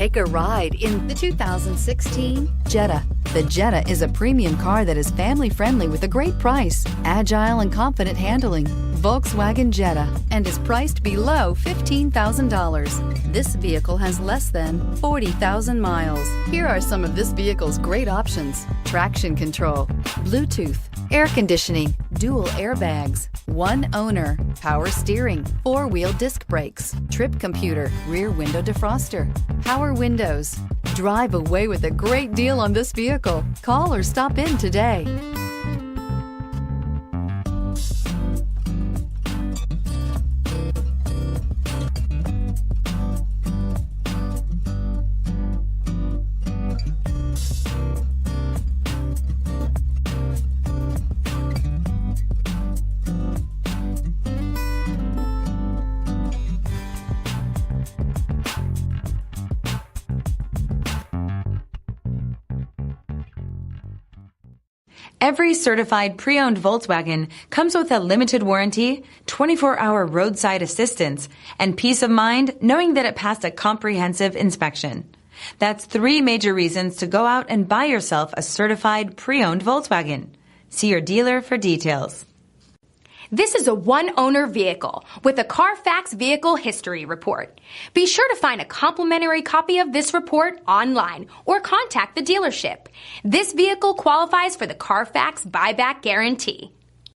Take a ride in the 2016 Jetta. The Jetta is a premium car that is family-friendly with a great price, agile and confident handling. Volkswagen Jetta, and is priced below $15,000. This vehicle has less than 40,000 miles. Here are some of this vehicle's great options: traction control, Bluetooth, air conditioning, dual airbags, one owner, power steering, four-wheel disc brakes, trip computer, rear window defroster, power windows. Drive away with a great deal on this vehicle. Call or stop in today. Every certified pre-owned Volkswagen comes with a limited warranty, 24-hour roadside assistance, and peace of mind knowing that it passed a comprehensive inspection. That's 3 major reasons to go out and buy yourself a certified pre-owned Volkswagen. See your dealer for details. This is a one-owner vehicle with a CARFAX Vehicle History Report. Be sure to find a complimentary copy of this report online or contact the dealership. This vehicle qualifies for the CARFAX Buyback Guarantee.